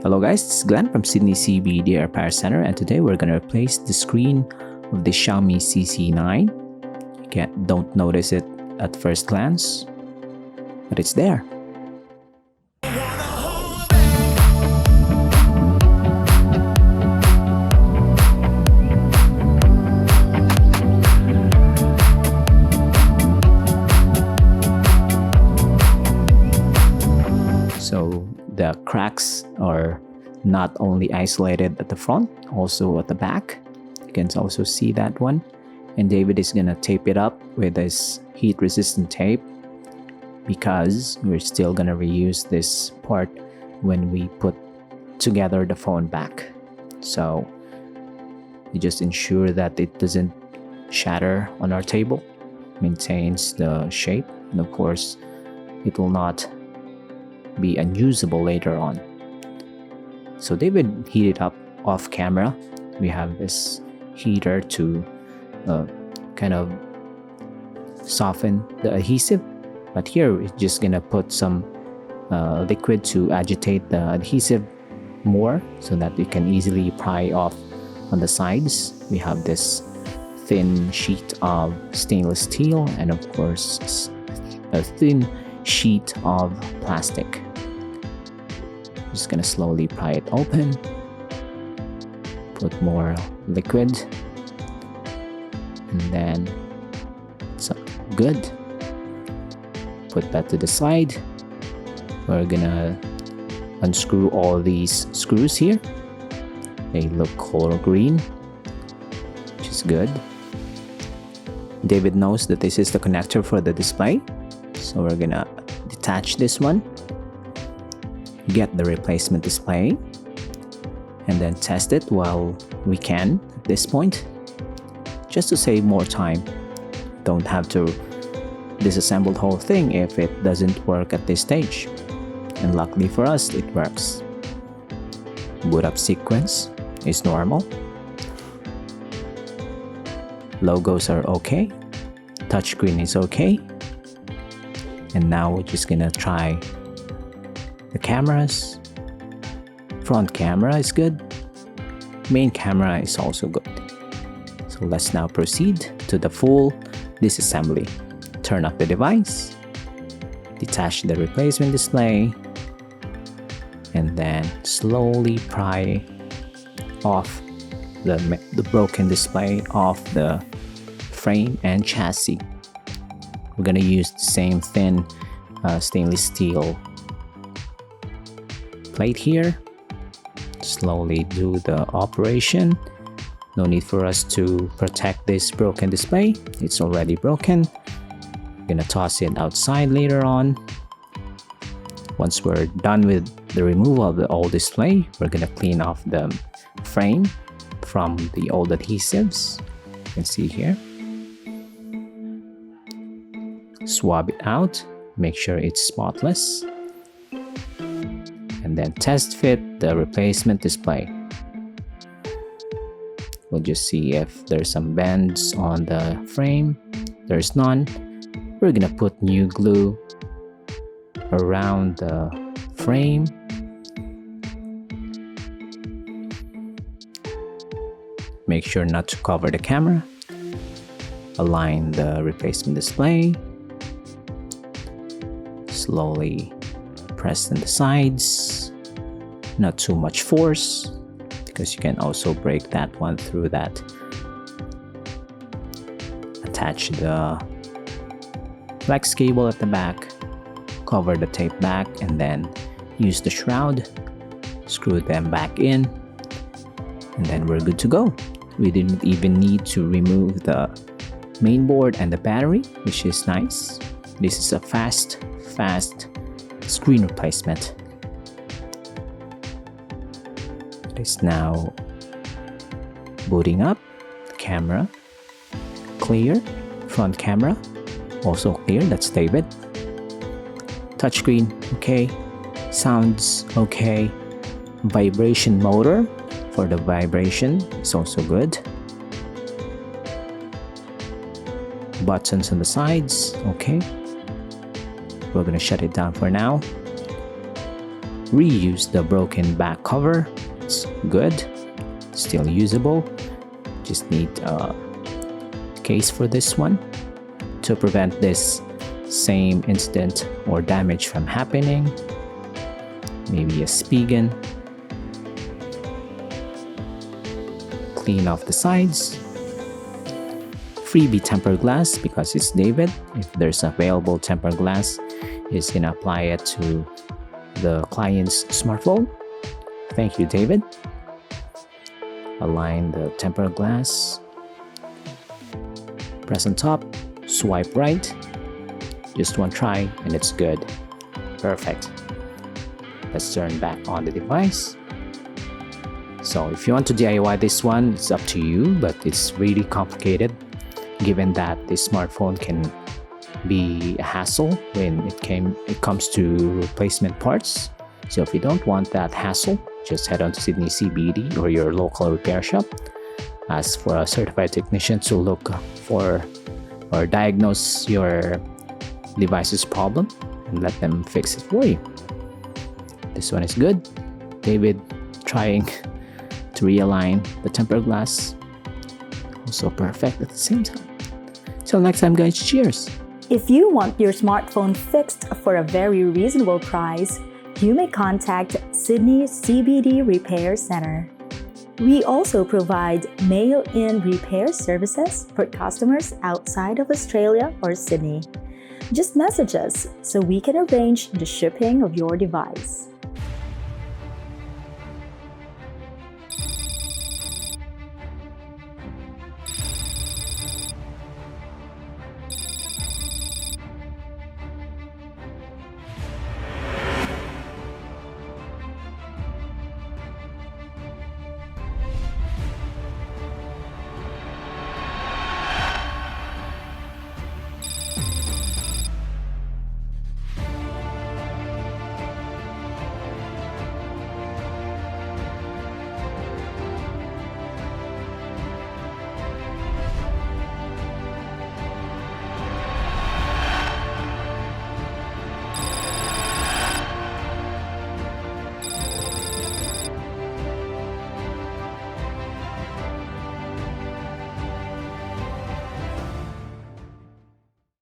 Hello guys, it's Glenn from Sydney CBD Repair Center, and today we're going to replace the screen of the Xiaomi CC9. You don't notice it at first glance, but it's there. So the cracks are not only isolated at the front, also at the back. You can also see that one. And David is gonna tape it up with this heat resistant tape because we're still gonna reuse this part when we put together the phone back. So you just ensure that it doesn't shatter on our table, maintains the shape, and of course it will not be unusable later on. So David heated up off camera. We have this heater to kind of soften the adhesive, but here we're just gonna put some liquid to agitate the adhesive more so that we can easily pry off on the sides. We have this thin sheet of stainless steel and of course a thin sheet of plastic. Just gonna slowly pry it open, put more liquid, and then it's good. Put that to the side. We're gonna unscrew all these screws here. They look color green, which is good. David knows that this is the connector for the display, so we're gonna detach this one, get the replacement display, and then test it while we can at this point, just to save more time. Don't have to disassemble the whole thing if it doesn't work at this stage, and luckily for us it works. Boot up sequence is normal, logos are okay, touchscreen is okay, and now we're just gonna try the cameras. Front camera is good, main camera is also good. So let's now proceed to the full disassembly. Turn off the device, detach the replacement display, and then slowly pry off the broken display off the frame and chassis. We're gonna use the same thin stainless steel plate here. Slowly do the operation. No need for us to protect this broken display, it's already broken. We're gonna toss it outside later on. Once we're done with the removal of the old display, we're gonna clean off the frame from the old adhesives. You can see here. Swab it out, make sure it's spotless, and then test fit the replacement display. We'll just see if there's some bends on the frame. There's none. We're gonna put new glue around the frame. Make sure not to cover the camera. Align the replacement display. Slowly press on the sides. Not too much force, because you can also break that one through that. Attach the flex cable at the back, cover the tape back, and then use the shroud, screw them back in, and then we're good to go. We didn't even need to remove the main board and the battery, which is nice. This is a fast screen replacement. It is now booting up. The camera clear, front camera also clear, that's David. Touchscreen okay, sounds okay. Vibration motor for the vibration is also good. Buttons on the sides okay. We're gonna shut it down for now. reuse the broken back cover. It's good, still usable. Just need a case for this one to prevent this same incident or damage from happening. Maybe a spigen. Clean off the sides. Freebie tempered glass because it's David. If there's available tempered glass, he's gonna apply it to the client's smartphone. Thank you, David. Align the tempered glass. Press on top, swipe right. Just one try and it's good. Perfect. Let's turn back on the device. So if you want to DIY this one, it's up to you, but it's really complicated given that this smartphone can be a hassle when it comes to replacement parts. So if you don't want that hassle, just head on to Sydney CBD or your local repair shop. Ask for a certified technician to look for or diagnose your device's problem and let them fix it for you. This one is good. David trying to realign the tempered glass. Also perfect at the same time. Till next time, guys, cheers! If you want your smartphone fixed for a very reasonable price, you may contact Sydney CBD Repair Center. We also provide mail-in repair services for customers outside of Australia or Sydney. Just message us so we can arrange the shipping of your device.